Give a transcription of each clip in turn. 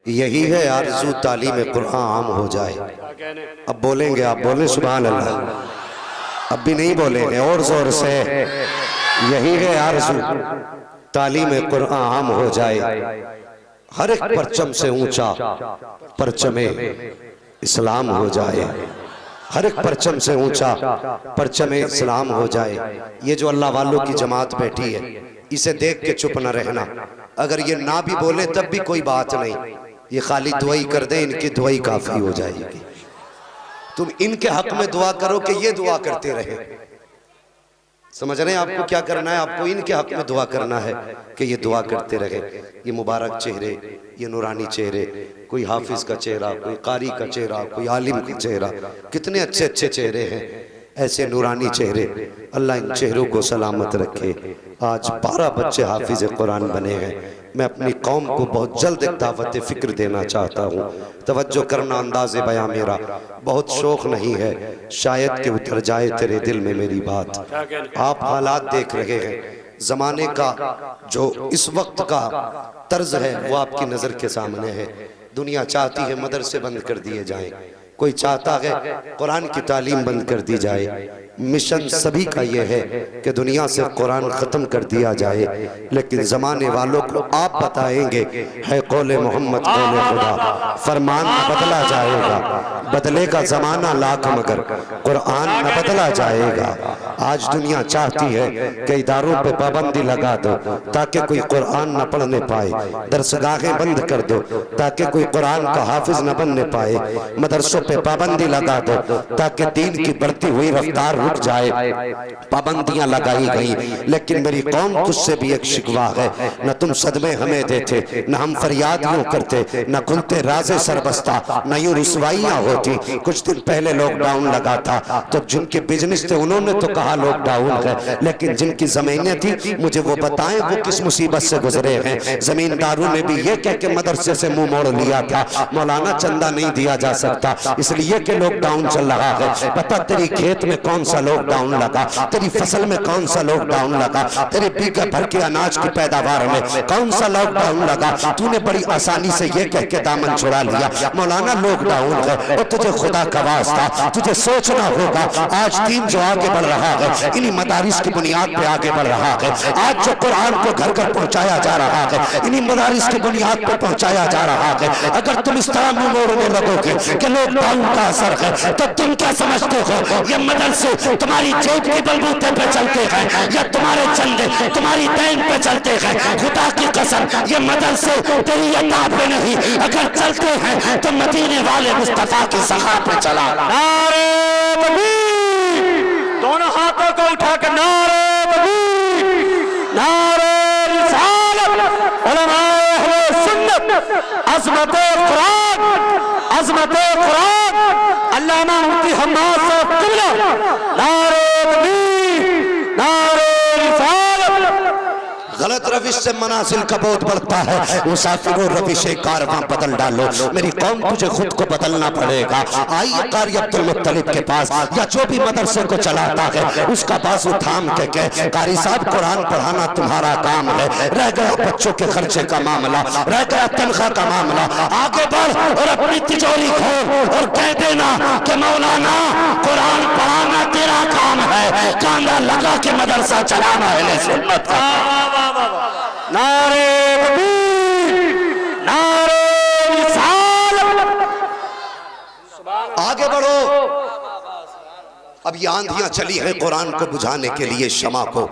یہی ہے آرزو تعلیم قرآن عام ہو جائے۔ اب بولیں گے، آپ بولیں سبحان اللہ، اب بھی نہیں بولیں گے، اور زور سے۔ یہی ہے آرزو تعلیم قرآن عام ہو جائے، ہر ایک پرچم سے اونچا پرچم اسلام ہو جائے، ہر ایک پرچم سے اونچا پرچم اسلام ہو جائے۔ یہ جو اللہ والوں کی جماعت بیٹھی ہے، اسے دیکھ کے چپ نہ رہنا۔ اگر یہ نہ بھی بولے تب بھی کوئی بات نہیں، یہ خالی دعائی کر دیں، ان کی دعائی کافی ہو جائے گی۔ تم ان کے حق میں دعا کرو کہ یہ دعا کرتے رہے۔ سمجھ رہے ہیں آپ کو کیا کرنا ہے؟ آپ کو ان کے حق میں دعا کرنا ہے کہ یہ دعا کرتے رہے۔ یہ مبارک چہرے، یہ نورانی چہرے، کوئی حافظ کا چہرہ، کوئی قاری کا چہرہ، کوئی عالم کا چہرہ، کتنے اچھے اچھے چہرے ہیں، ایسے نورانی چہرے۔ اللہ ان چہروں کو سلامت رکھے۔ آج 12 بچے حافظ قرآن بنے ہیں۔ میں اپنی قوم کو بہت جلد ایک دعوت فکر دینا چاہتا ہوں۔ توجہ کرنا، انداز بیاں میرا بہت شوق نہیں ہے، شاید کہ اتر جائے تیرے دل میں میری بات۔ آپ حالات دیکھ رہے ہیں، زمانے کا جو اس وقت کا طرز ہے وہ آپ کی نظر کے سامنے ہے۔ دنیا چاہتی ہے مدرسے بند کر دیے جائیں، کوئی چاہتا ہے قرآن کی تعلیم بند کر دی جائے۔ مشن سبھی کا یہ ہے کہ دنیا سے قرآن ختم کر دیا جائے، لیکن زمانے والوں کو آپ بتائیں گے ہے قول محمد قول خدا، فرمان نہ بدلا جائے گا، بدلے گا زمانہ لاکھ مگر قرآن نہ بدلا جائے گا۔ آج دنیا چاہتی ہے کہ اداروں پہ پابندی لگا دو تاکہ کوئی قرآن نہ پڑھنے پائے، درسگاہیں بند کر دو تاکہ کوئی قرآن کا حافظ نہ بننے پائے، مدرسوں پہ پابندی لگا دو تاکہ دین کی بڑھتی ہوئی رفتار رک جائے۔ پابندیاں لگائی گئی، لیکن میری قوم تجھ سے بھی ایک شکوہ ہے، نہ تم صدمے ہمیں دیتے، نہ ہم فریاد یوں کرتے، نہ کھلتے راز سربستہ، نہ یوں رسوائیاں ہوتی۔ کچھ دن پہلے لاک ڈاؤن لگا تھا تو جن کے بزنس تھے انہوں نے تو کہا لاک ڈاؤن ہے، لیکن جن کی زمینیں تھی مجھے وہ بتائیں وہ کس مصیبت سے گزرے ہیں۔ زمینداروں نے بھی یہ کہہ کے مدرسے سے منہ موڑ لیا تھا، مولانا چندہ نہیں دیا جا سکتا اس لیے کہ لاک ڈاؤن چل رہا ہے۔ پتہ تیری کھیت میں کون سا لاک ڈاؤن لگا، تیری فصل میں کون سا لاک ڈاؤن لگا، تیرے بیگھے بھر کے اناج کی پیداوار میں کون سا لاک ڈاؤن لگا۔ تو نے بڑی آسانی سے یہ کہہ کے دامن چھڑا لیا مولانا لاک ڈاؤن ہے، اور تجھے خدا کا واسطہ تجھے سوچنا ہوگا۔ آج دین جو آگے بڑھ رہا ہے انہی مدارس کی بنیاد پہ آگے بڑھ رہا ہے۔ آج جو قرآن کو گھر گھر پہنچایا جا رہا ہے انہی مدارس کی بنیاد پہ پہنچایا جا رہا ہے۔ اگر تم اس طرح منہ موڑنے لگو گے کہ لاک ڈاؤن کا اثر ہے تو تم کیا سمجھتے ہو یہ مدرسے تمہاری جیب کی بلبوتے پہ چلتے ہیں یا تمہارے چندے تمہاری دین پہ چلتے ہیں؟ خدا کی قسم یہ مدرسے تیری عطا پہ نہیں، اگر چلتے ہیں تو مدینے والے مصطفیٰ کی سخا پہ چلا۔ نعرہ تکبیر، دونوں ہاتھوں کو اٹھا کے نعرہ تکبیر، نعرہ رسالت، علماء اہل سنت، عظمت قرآن، عظمت قرآن، علامہ مفتی حماد صاحب قبلہ، نعرہ تکبیر، نعرہ رسالت۔ غلط روش سے منازل کا بہت بڑھتا ہے، مسافروں روش کارواں بدل ڈالو۔ میری قوم تجھے خود کو بدلنا پڑے گا۔ آئیے قاری عبد المطلب کے پاس یا جو بھی مدرسے کو چلاتا ہے اس کا بازو تھام کے کہ قاری صاحب قرآن پڑھانا تمہارا کام ہے، رہ گیا بچوں کے خرچے کا معاملہ، رہ گیا تنخواہ کا معاملہ، آگے بڑھ اور اپنی تجوری کھول اور کہہ دینا کہ مولانا قرآن پڑھانا تیرا کام ہے، کاندھا لگا کے مدرسہ چلانا اہل سنت کا کام۔ نعرہ تکبیر، نعرہ رسالت۔ آگے بڑھو۔ اب یہ آندھیاں چلی ہیں قرآن کو بجھانے کے لیے شمع کو،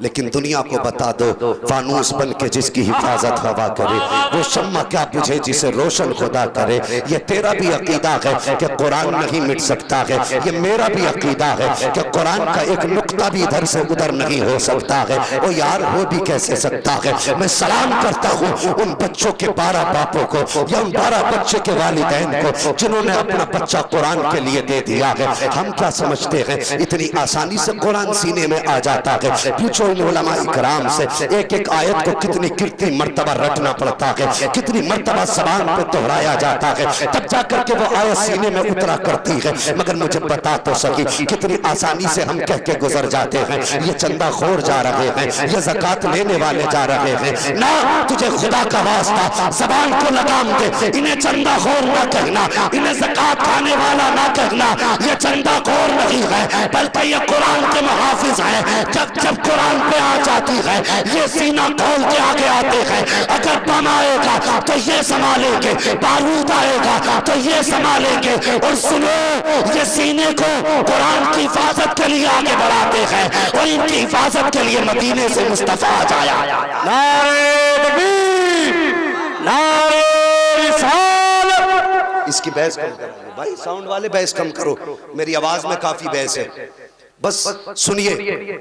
لیکن دنیا کو بتا دو فانوس بن کے جس کی حفاظت ہوا کرے وہ شمع کیا بجھے جسے روشن خدا کرے۔ یہ تیرا بھی عقیدہ ہے کہ قرآن نہیں مٹ سکتا ہے، یہ میرا بھی عقیدہ ہے کہ قرآن کا ایک نقطہ بھی ادھر سے ادھر نہیں ہو سکتا ہے۔ او یار ہو بھی کیسے سکتا ہے؟ میں سلام کرتا ہوں ان بچوں کے 12 باپوں کو یا ان 12 بچے کے والدین کو جنہوں نے اپنا بچہ قرآن کے لیے دے دیا ہے۔ ہم کیا سمجھتے کرتے ہیں اتنی آسانی سے قرآن سینے میں آ جاتا ہے؟ پوچھو ان علماء اکرام سے، ایک ایک آیت کو کتنی مرتبہ رٹنا پڑتا ہے، کتنی مرتبہ زبان پہ دہرایا جاتا ہے، تب جا کر کے وہ آیت سینے میں اترا کرتی ہے۔ مگر مجھے بتا تو سکی کتنی آسانی سے ہم کہہ کے گزر جاتے ہیں یہ چندہ خور جا رہے ہیں، یہ زکوٰۃ لینے والے جا رہے ہیں۔ نہ، تجھے خدا کا واسطہ زبان کو لگام دے، انہیں چندہ خور نہ کہنا، انہیں زکوٰۃ کھانے والا نہ کہنا، یہ چندہ خور نہیں ہے بلکہ یہ قرآن کے محافظ ہیں۔ جب قرآن پہ آ جاتی ہے یہ سینہ کھول کے آگے آتے ہیں۔ اگر بم آئے گا تو یہ سنبھالیں گے، بارود آئے گا تو یہ سنبھالیں گے، اور سنو یہ سینے کو قرآن کی حفاظت کے لیے آگے بڑھاتے ہیں، اور ان کی حفاظت کے لیے مدینے سے مصطفیٰ آیا۔ نعرہ تکبیر، نعرہ رسالت۔ اس کی بحث کم کرو بھائی، ساؤنڈ والے بحث کم کرو، میری آواز میں کافی بحث ہے۔ بس سنیے،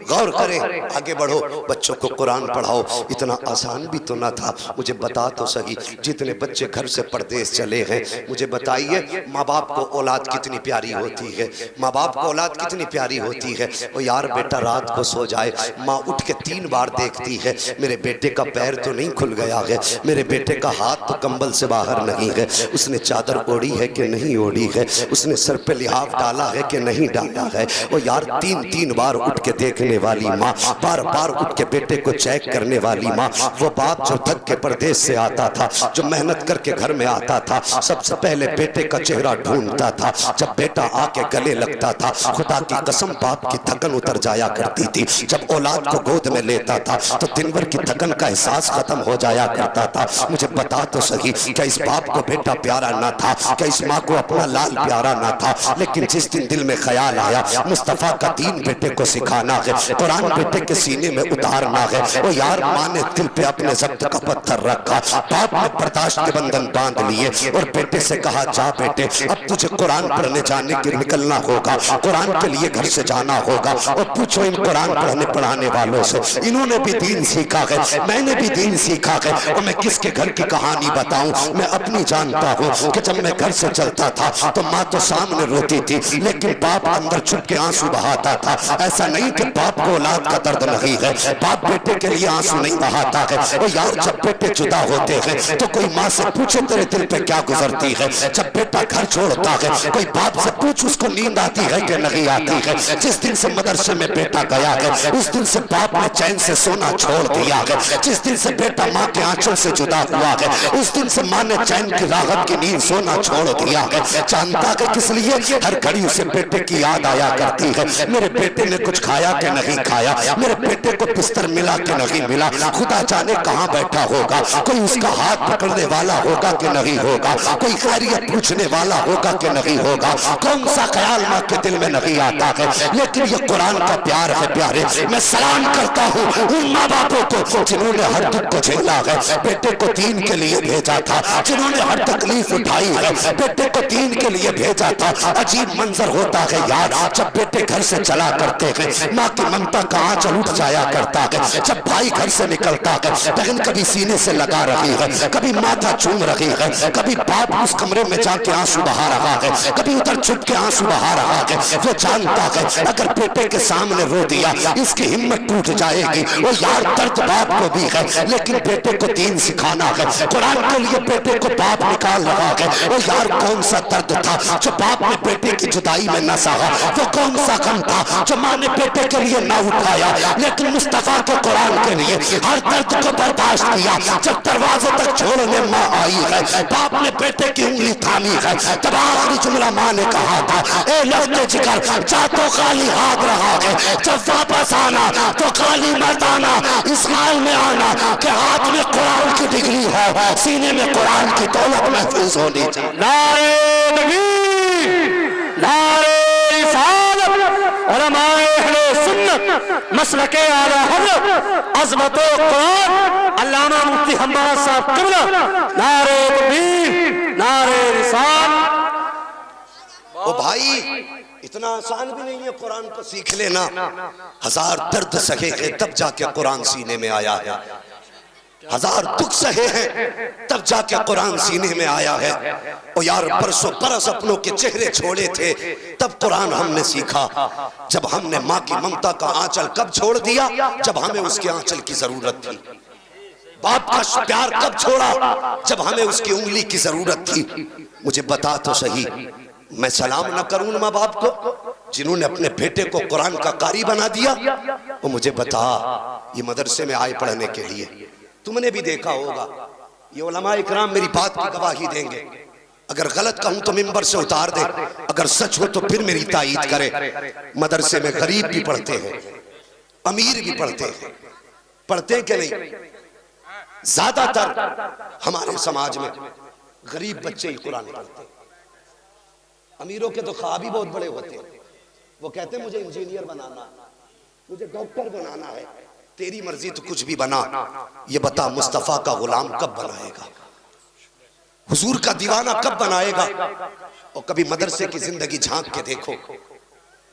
غور کریں، آگے بڑھو، بچوں کو قرآن پڑھاؤ۔ اتنا آسان بھی تو نہ تھا۔ مجھے بتا تو سہی، جتنے بچے گھر سے پردیس چلے ہیں، مجھے بتائیے ماں باپ کو اولاد کتنی پیاری ہوتی ہے، ماں باپ کو اولاد کتنی پیاری ہوتی ہے۔ اور یار بیٹا رات کو سو جائے، ماں اٹھ کے 3 بار دیکھتی ہے میرے بیٹے کا پیر تو نہیں کھل گیا ہے، میرے بیٹے کا ہاتھ تو کمبل سے باہر نہیں ہے، اس نے چادر اوڑی ہے کہ نہیں اوڑی ہے، اس نے سر پہ لحاف ڈالا ہے کہ نہیں ڈالا ہے۔ اور یار 3 بار اٹھ کے دیکھنے والی ماں، بار بار اٹھ کے بیٹے کو چیک کرنے والی ماں، وہ باپ جو تھک کے پردیس سے آتا تھا، جو محنت کر کے گھر میں آتا تھا، سب سے پہلے بیٹے کا چہرہ ڈھونڈتا تھا۔ جب بیٹا آ کے گلے لگتا تھا، خدا کی قسم باپ کی تھکن اتر جایا کرتی تھی۔ جب اولاد کو گود میں لیتا تھا تو دن بھر کی تھکن کا احساس ختم ہو جایا کرتا تھا۔ مجھے بتا تو سہی، کیا اس باپ کو بیٹا پیارا نہ تھا؟ کیا اس ماں کو اپنا لال پیارا نہ تھا؟ لیکن جس دن دل میں خیال آیا مصطفیٰ کا دین بیٹے کو سکھانا ہے، قرآن بیٹے کے سینے میں اتارنا ہے، وہ یار ماں نے دل پہ اپنے ضبط کا پتھر رکھا، باپ نے برداشت کے بندھن باندھ لیے اور بیٹے سے کہا جا بیٹے اب تجھے قرآن پڑھنے جانے کے نکلنا ہوگا، قرآن کے لیے گھر سے جانا ہوگا۔ اور پوچھو ان قرآن پڑھنے پڑھانے والوں سے، انہوں نے بھی دین سیکھا ہے، میں نے بھی دین سیکھا ہے، اور میں کس کے گھر کی کہانی بتاؤں؟ میں اپنی جانتا ہوں کہ جب میں گھر سے چلتا تھا تو ماں تو سامنے روتی تھی لیکن باپ اندر چھپ کے آنسو بہاتا تھا۔ ایسا نہیں کہ باپ کو اولاد کا درد نہیں ہے، باپ بیٹے کے لیے آنسو نہیں بہاتا ہے۔ اور یار جب بیٹے جدا ہوتے ہیں تو کوئی ماں سے پوچھے تیرے دل پہ کیا گزرتی ہے؟ جب بیٹا گھر چھوڑتا ہے کوئی باپ سے پوچھ اس کو نیند آتی ہے کہ نہیں آتی ہے؟ جس دن سے مدرسے میں بیٹا گیا ہے اس دن سے باپ نے چین سے سونا چھوڑ دیا ہے، جس دن سے بیٹا ماں کے آنچل سے جدا ہوا ہے اس دن سے ماں نے چین کی راحت کی نیند سونا چھوڑ دیا ہے۔ جانتا کہ کس لیے؟ ہر گھڑی اسے بیٹے کی یاد آیا کرتی ہے، میرے بیٹے نے کچھ کھایا کہ نہیں کھایا، میرے بیٹے کو بستر ملا کہ نہیں ملا، خدا جانے کہاں بیٹھا ہوگا، کوئی اس کا ہاتھ پکڑنے والا ہوگا کہ نہیں ہوگا، کوئی خیریت پوچھنے والا ہوگا کہ نہیں ہوگا، کون سا خیال ماں کے دل میں نہیں آتا ہے؟ لیکن یہ قرآن کا پیار ہے پیارے۔ میں سلام کرتا ہوں ان ماں باپوں کو جنہوں نے ہر دکھ کو جھیلا ہے، بیٹے کو دین کے لیے بھیجا تھا، جنہوں نے ہر تکلیف اٹھائی ہے، بیٹے کو دین کے لیے بھیجا تھا۔ عجیب منظر ہوتا ہے یار جب بیٹے گھر سے چلا کرتے ہیں، ماں کی ممتا کا آنچل اٹھ جایا کرتا ہے۔ جب بھائی گھر سے نکلتا ہے بہن کبھی سینے سے لگا رہی ہے، کبھی ماتھا چوم رہی ہے، کبھی باپ اس کمرے میں جا کے آنسو بہا رہا ہے، کبھی ادھر چھپ کے آنسو بہا رہا ہے۔ وہ جانتا ہے اگر بیٹے کے سامنے رو دیا اس کی ہمت ٹوٹ جائے گی۔ وہ یار درد باپ کو بھی ہے لیکن بیٹے کو دین سکھانا ہے، قرآن کے لیے بیٹے کو باپ نکال رہا ہے۔ وہ یار کون سا درد تھا جو باپ نے بیٹے کی جدائی میں نہ سہا؟ وہ کون سا غم تھا جو ماں نے بیٹے کے لیے نہ اٹھایا؟ لیکن مصطفیٰ کے قرآن کے لیے ہر درد کو برداشت کیا۔ جب دروازے تک چھوڑنے ماں آئی ہے، باپ نے بیٹے کی انگلی تھامی ہے، تب آخری جملہ ماں نے کہا تھا اے لفظ جگر جا تو خالی ہاتھ رہا ہے، جب واپس آنا تو خالی مت آنا، اس حال میں آنا کہ ہاتھ میں قرآن کی ڈگری ہو، سینے میں قرآن کی دولت محفوظ ہونی چاہیے۔ نعرہ تکبیر، نعرہ رسالت، علماء اہل سنت، مسلک اعلی حضرت، عظمت قرآن، علامہ مفتی حماد صاحب قبلہ، نعرہ تکبیر، نعرہ رسالت۔ او بھائی اتنا آسان بھی نہیں ہے قرآن کو سیکھ لینا، ہزار درد سہے ہیں تب جا کے قرآن سینے میں آیا ہے۔ 1000 دکھ سہے ہیں تب جا کے قرآن سینے میں آیا ہے. او یار برسوں برس اپنوں کے چہرے چھوڑے تھے تب قرآن ہم نے سیکھا. جب ہم نے ماں کی ممتا کا آنچل کب چھوڑ دیا؟ جب ہمیں اس کے آنچل کی ضرورت تھی. باپ کا پیار کب چھوڑا؟ جب ہمیں اس کی انگلی کی ضرورت تھی. مجھے بتا تو صحیح، میں سلام نہ کروں ماں باپ کو جنہوں نے اپنے بیٹے کو قرآن کا قاری بنا دیا؟ وہ مجھے بتا، یہ مدرسے میں آئے پڑھنے کے لیے. تم نے بھی دیکھا ہوگا، یہ علماء اکرام میری بات کی گواہی دیں گے. اگر غلط کہوں تو منبر سے اتار دے، اگر سچ ہو تو پھر میری تائید کرے. مدرسے میں غریب بھی پڑھتے ہیں، امیر بھی پڑھتے ہیں. پڑھتے ہیں کہ نہیں؟ زیادہ تر ہمارے سماج میں غریب بچے ہی قرآن پڑھتے ہیں. امیروں کے تو خواب ہی بہت بڑے ہوتے ہیں. وہ کہتے ہیں مجھے انجینئر بنانا، مجھے ڈاکٹر بنانا ہے. تیری مرضی تو کچھ بھی بنا، یہ بتا مصطفیٰ کا غلام کب بنائے گا؟ حضور کا دیوانہ کب بنائے گا؟ اور کبھی مدرسے کی زندگی جھانک کے دیکھو،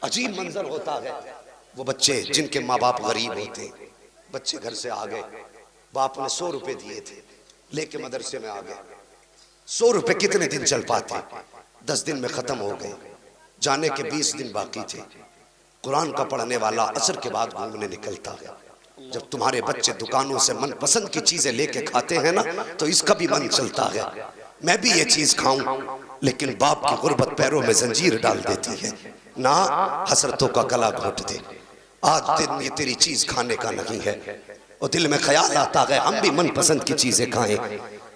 عجیب منظر ہوتا ہے. وہ بچے جن کے ماں باپ غریب ہوتے، بچے گھر سے آ گئے، باپ نے 100 روپے دیے تھے، لے کے مدرسے میں آ گئے. 100 روپے کتنے دن چل پاتے؟ 10 دن میں ختم ہو گئے. جانے کے 20 دن باقی تھے. قرآن کا پڑھنے والا عصر کے بعد گھومنے نکلتا ہے. جب تمہارے بچے دکانوں سے من پسند کی چیزیں لے کے کھاتے ہیں نا تو اس کا بھی من چلتا ہے میں بھی یہ چیز کھاؤں، لیکن باپ کی غربت پیروں میں زنجیر ڈال دیتی ہے. نہ حسرتوں کا گلا گھونٹ دے، آج دن یہ تیری چیز کھانے کا نہیں ہے. اور دل میں خیال آتا ہے ہم بھی من پسند کی چیزیں کھائیں،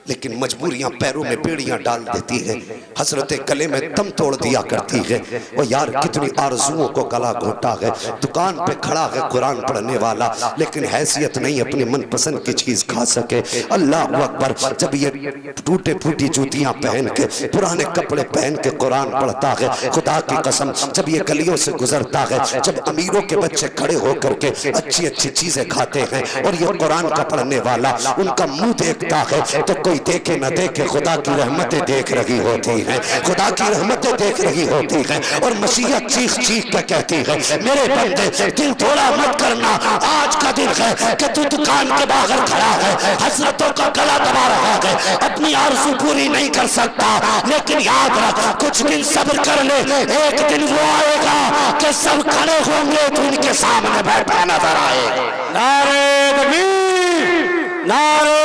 لیکن مجبوریاں پیروں میں بیڑیاں ڈال دیتی ہیں. حسرتیں گلے میں دم توڑ دیا کرتی ہے. وہ یار کتنی آرزوؤں کو گلا گھونٹا ہے. دکان پہ کھڑا ہے قرآن پڑھنے والا، لیکن حیثیت نہیں اپنی من پسند کی چیز کھا سکے. اللہ اکبر. جب یہ ٹوٹے پھوٹی جوتیاں پہن کے، پرانے کپڑے پہن کے قرآن پڑھتا ہے، خدا کی قسم جب یہ گلیوں سے گزرتا ہے، جب امیروں کے بچے کھڑے ہو کر کے اچھی اچھی چیزیں کھاتے ہیں اور یہ قرآن کا پڑھنے والا ان کا منہ دیکھتا ہے تو کوئی دیکھے نہ دیکھے خدا کی رحمتیں دیکھ رہی ہوتی ہیں. خدا کی رحمتیں دیکھ رہی ہوتی ہیں اور مشیت چیخ چیخ کے کہتی ہے میرے بندے دل تھوڑا مت کرنا. آج کا دن ہے کہ تو دکان کے باہر کھڑا ہے، حسرتوں کا گلا دبا رہا ہے، اپنی آرزو پوری نہیں کر سکتا، لیکن یاد رکھ کچھ دن صبر کر لے. ایک دن وہ آئے گا کہ سب کھڑے ہوں گے تو ان کے سامنے بیٹھا نظر آئے گا. نعرہ تکبیر، نعرہ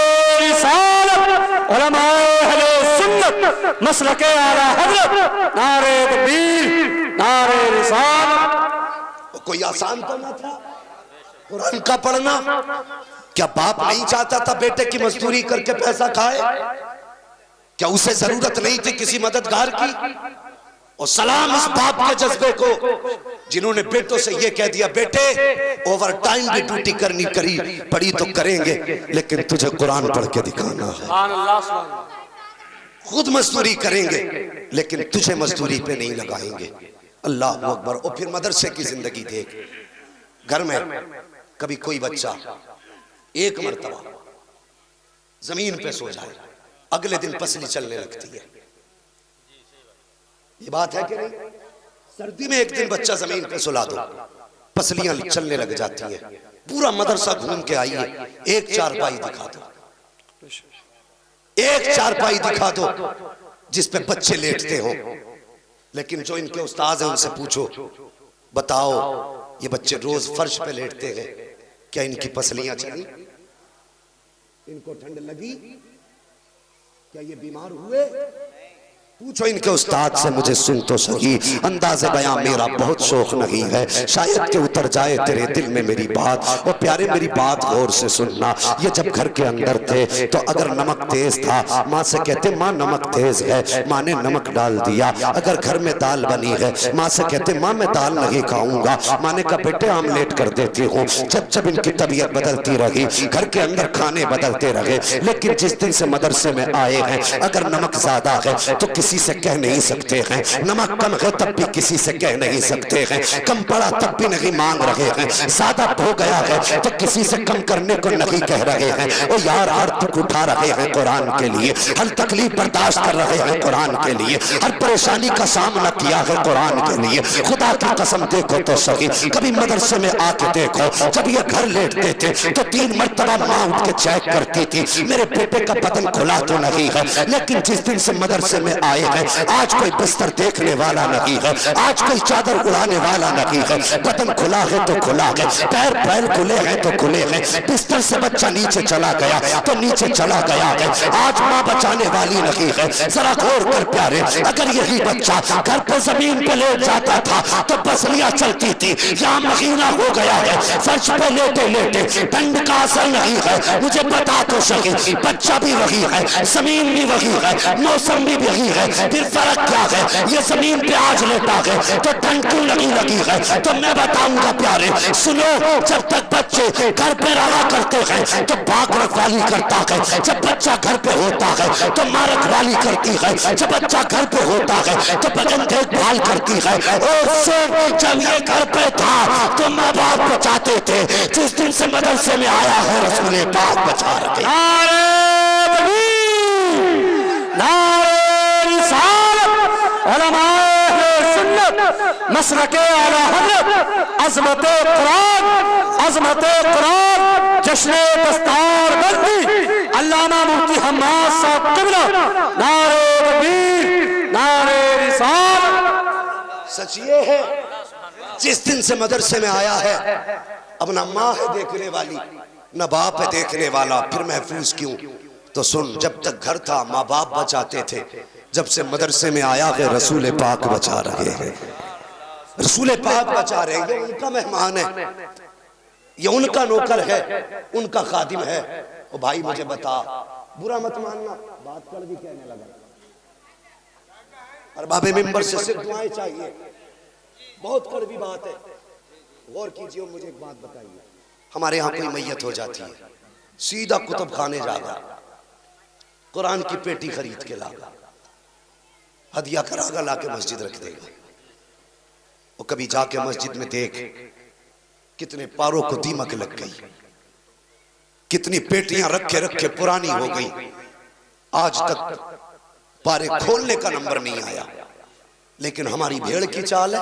رسالت، علماء اہل سنت مسلک اعلی حضرت، نعرہ تکبیر، نعرہ رسالت. کوئی آسان تو نہ تھا قرآن کا پڑھنا؟ کیا باپ نہیں چاہتا تھا بیٹے کی مزدوری کر کے پیسہ کھائے؟ کیا اسے ضرورت نہیں تھی کسی مددگار کی؟ اور سلام اس باپ کے جذبے کو جنہوں نے بیٹوں سے یہ کہہ دیا بیٹے اوور ٹائم بھی ڈیوٹی کرنی پڑی تو کریں گے، لیکن تجھے قرآن پڑھ کے دکھانا ہے. خود مزدوری کریں گے لیکن تجھے مزدوری پہ نہیں لگائیں گے. اللہ اکبر. اور پھر مدرسے کی زندگی دیکھ. گھر میں کبھی کوئی بچہ ایک مرتبہ زمین پہ سو جائے، اگلے دن پسلی چلنے لگتی ہے. یہ بات ہے کہ نہیں؟ سردی میں ایک دن بچہ زمین پہ سلا دو، پسلیاں چلنے لگ جاتی ہیں. پورا مدرسہ گھوم کے آئیے، ایک چارپائی دکھا دو، ایک چارپائی دکھا دو جس پہ بچے لیٹتے ہوں. لیکن جو ان کے استاذ ہیں ان سے پوچھو بتاؤ یہ بچے روز فرش پہ لیٹتے ہیں، کیا ان کی پسلیاں چلی؟ ان کو ٹھنڈ لگی؟ کیا یہ بیمار ہوئے؟ پوچھو ان کے استاد سے. مجھے سن تو صحیح، انداز بیان میرا بہت شوق نہیں ہے، شاید کہ اتر جائے تیرے دل میں میری بات. اور پیارے میری بات غور سے سننا. یہ جب گھر کے اندر تھے تو اگر نمک تیز تھا ماں سے کہتے ماں نمک تیز ہے، ماں نے نمک ڈال دیا. اگر گھر میں دال بنی ہے ماں سے کہتے ماں میں دال نہیں کھاؤں گا، ماں نے کہا بیٹے آملیٹ کر دیتی ہوں. جب ان کی طبیعت بدلتی رہی، گھر کے اندر کھانے بدلتے رہے، لیکن جس دن سے مدرسے میں آئے ہیں اگر نمک زیادہ ہے تو کسی کسی سے کہہ نہیں سکتے ہیں، نمک کم ہے تب بھی کسی سے کہہ نہیں سکتے ہیں، کم پڑا تب بھی نہیں مانگ رہے ہیں، زیادہ ہو گیا ہے تو کسی سے کم کرنے کو نہیں کہہ رہے ہیں، او یار ہر تک اٹھا رہے ہیں قرآن کے لیے، ہر تکلیف برداشت کر رہے ہیں قرآن کے لیے، ہر پریشانی کا سامنا کیا ہے قرآن کے لیے۔ خدا کی قسم دیکھو تو صحیح، کبھی مدرسے میں آ کے دیکھو، جب یہ گھر لیٹتے تھے تو 3 مرتبہ ماں اٹھ کے چیک کرتی تھی میرے بیٹے کا بدن کھلا تو نہیں ہے، لیکن جس دن سے مدرسے میں آئے ہیں آج کوئی بستر دیکھنے والا نہیں ہے، آج کوئی چادر اڑانے والا نہیں ہے، بدن کھلا ہے تو کھلا ہے، پیر کھلے ہیں تو کھلے ہیں، بستر سے بچہ نیچے چلا گیا تو نیچے چلا گیا ہے، آج ماں بچانے والی نہیں ہے۔ ذرا غور کر پیارے، اگر یہی بچہ گھر پہ زمین پہ لیٹ جاتا تھا تو بسلیاں چلتی تھی، یہاں مہینہ ہو گیا ہے فرش پہ لیٹے لیٹے، ٹھنڈ کا اثر نہیں ہے، مجھے بتا تو صحیح، بچہ بھی وہی ہے، زمین بھی وہی ہے، موسم بھی وہی ہے، پھر فرق کیا ہے؟ یہ زمین پہ آج لیٹا ہے تو ٹھنڈ کیوں نہیں لگی ہے؟ تو میں بتاؤں گا پیارے سنو، جب تک بچے گھر پہ رہا کرتے ہیں تو باغ رکھوالی کرتا ہے، جب بچہ گھر پہ ہوتا ہے تو ماں رکھوالی کرتی ہے، جب بچہ گھر پہ ہوتا ہے تو بدن دیکھ بھال کرتی ہے، اور جب یہ گھر پہ تھا تو ماں باپ بچاتے تھے، جس دن سے مدرسے میں آیا ہے رسول پاک بچا رہے۔ نعرہ تکبیر، نعرہ رسالت، علماء اہل سنت، مسلک اعلی حضرت، عظمت قرآن، عظمت قرآن، جشن دستار بندی علامہ مفتی حماد صاحب قبلہ، نعرہ تکبیر، نعرہ رسالت۔ سچ یہ ہے جس دن سے مدرسے میں آیا ہے اب نہ ماں ہے دیکھنے والی نہ باپ ہے دیکھنے والا، پھر محفوظ کیوں؟ تو سن، جب تک گھر تھا ماں باپ بچاتے تھے، جب سے مدرسے میں آیا ہے رسول پاک بچا رہے ہیں، رسول پاک بچا رہے ہیں۔ یہ ان کا مہمان ہے، یہ ان کا نوکر ہے، ان کا خادم ہے۔ او بھائی مجھے بتا، برا مت ماننا، بات کر بھی کہنے لگا، ارباب ممبر سے صرف دعائیں چاہیے، بہت کڑوی بات ہے، غور کیجئے اور مجھے ایک بات بتائیے۔ ہمارے ہاں کوئی میت ہو جاتی ہے، سیدھا کتب خانے جاگا، قرآن کی پیٹی خرید کے لاگا، ہدیہ کراگا، لا کے مسجد رکھ دے گا۔ وہ کبھی جا کے مسجد میں دیکھ کتنے پاروں کو دیمک لگ گئی، کتنی پیٹیاں رکھے رکھے پرانی ہو گئی، آج تک پارے کھولنے کا نمبر نہیں آیا۔ لیکن ہماری بھیڑ کی چال ہے،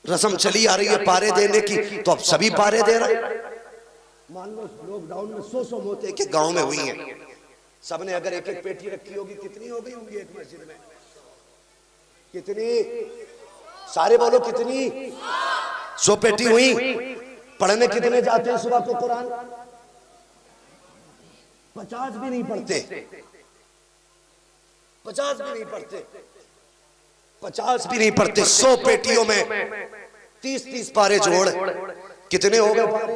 رسم چلی آ رہی ہے پارے دینے کی تو اب سبھی پارے دے رہے ہیں۔ مان لو لوک ڈاؤن میں 100 موتیں کہ گاؤں میں ہوئی ہیں، سب نے اگر ایک ایک پیٹی رکھی ہوگی کتنی ہو گئی ہوں گی ایک مسجد میں؟ کتنی؟ سارے بولو کتنی؟ 100 پیٹی ہوئی۔ پڑھنے کتنے جاتے ہیں صبح کو قرآن؟ 50 بھی نہیں پڑھتے، 50 بھی نہیں پڑھتے، 50 بھی نہیں پڑھتے۔ 100 پیٹیوں میں 30 پارے جوڑ کتنے ہو گئے پارے؟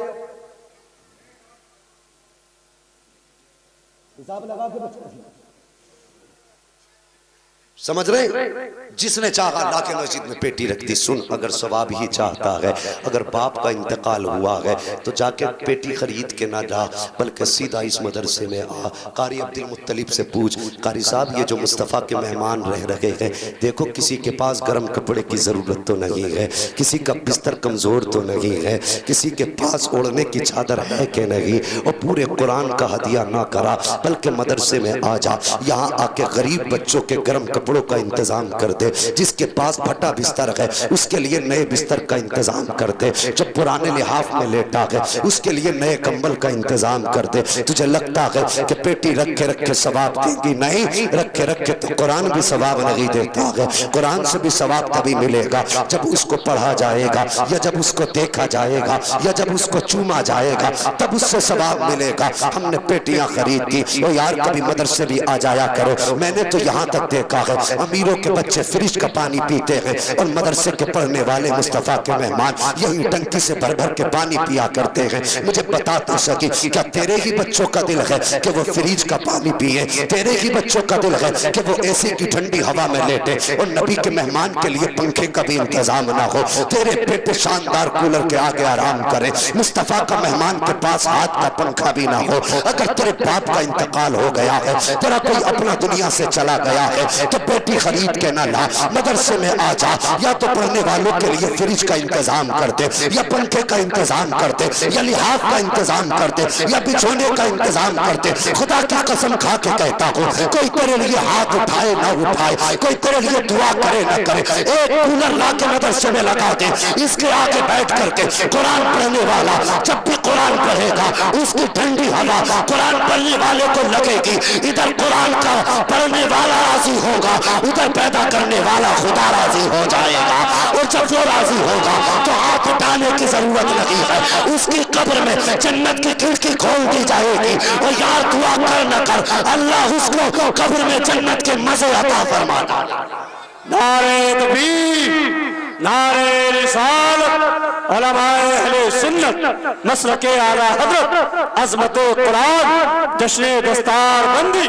حساب لگا کے بچوں سمجھ رہے ہیں؟ جس نے چاہا لا کے مسجد میں پیٹی رکھ دی۔ سن، اگر ثواب ہی چاہتا ہے، اگر باپ کا انتقال ہوا ہے تو جا کے پیٹی خرید کے نہ جا، بلکہ سیدھا اس مدرسے میں آ، قاری عبدالمطلب سے پوچھ، قاری صاحب یہ جو مصطفیٰ کے مہمان رہ رہے ہیں، دیکھو کسی کے پاس گرم کپڑے کی ضرورت تو نہیں ہے، کسی کا بستر کمزور تو نہیں ہے، کسی کے پاس اوڑھنے کی چادر ہے کہ نہیں، اور پورے قرآن کا ہدیہ نہ کرا، بلکہ مدرسے میں آ جا، یہاں آ کے غریب بچوں کے گرم کپڑوں کا انتظام کر دے، جس کے پاس پھٹا بستر ہے اس کے لیے نئے بستر کا انتظام کر دے، جو پرانے لحاف میں لیٹا ہے اس کے لیے نئے کمبل کا انتظام کر دے۔ تجھے لگتا ہے کہ پیٹی رکھے رکھے ثواب دے گی؟ نہیں، رکھے رکھے تو قرآن بھی ثواب نہیں دیتا ہے، قرآن سے بھی ثواب تبھی ملے گا جب اس کو پڑھا جائے گا، یا جب اس کو دیکھا جائے گا، یا جب اس کو چوما جائے گا، تب اس سے ثواب ملے گا۔ ہم نے پیٹیاں خرید دی، وہ یار کبھی مدرسے بھی آ جایا کرو، میں نے تو یہاں تک دیکھا ہے امیروں کے بچے فریج کا پانی پیتے ہیں اور مدرسے کے پڑھنے والے مصطفیٰ کے مہمان یہی ٹنکی سے بھر بھر کے پانی پیا کرتے ہیں. مجھے بتا تو سکی کیا تیرے ہی بچوں کا دل ہے کہ وہ فریج کا پانی پیئے؟ تیرے ہی بچوں کا دل ہے کہ وہ اے سی کی ٹھنڈی ہوا میں لیٹے اور نبی کے مہمان کے لیے پنکھے کا بھی انتظام نہ ہو؟ تیرے بیٹے شاندار کولر کے آگے آرام کریں، مصطفیٰ کا مہمان کے پاس ہاتھ کا پنکھا بھی نہ ہو. اگر تیرے باپ کا انتقال ہو گیا ہے، تیرا کوئی اپنا دنیا سے چلا گیا ہے، تو بیٹی خرید کے نہ لا، مدرسے میں آ جا، یا تو پڑھنے والوں کے لیے فریج کا انتظام کر دے، یا پنکھے کا انتظام کر دے، یا لحاف کا انتظام کر دے، یا بچھونے کا انتظام کر دے. خدا کی قسم کھا کے کہتا ہوں، کوئی تیرے لیے ہاتھ اٹھائے نہ اٹھائے، کوئی تیرے لیے دعا کرے نہ کرے، ایک کولر لا کے مدرسے میں لگا دے، اس کے آگے بیٹھ کر کے قرآن پڑھنے والا جب بھی قرآن پڑھے گا اس کی ٹھنڈی ہوا قرآن پڑھنے والے کو لگے گی. ادھر قرآن کا پڑھنے والا راضی ہوگا، ادھر پیدا کرنے والا خدا راضی ہو جائے گا. اور جب وہ راضی ہوگا تو ہاتھ اٹھانے کی ضرورت نہیں ہے، اس کی قبر میں جنت کی کھڑکی کھول دی جائے گی. اور یار دعا کر نہ کر، اللہ اس کو قبر میں جنت کے مزے عطا فرمانا. نعرہ تکبیر، نعرہ رسالت، علماء اہل سنت، مسلک اعلی حضرت، عظمت قرآن، جشن دستار بندی.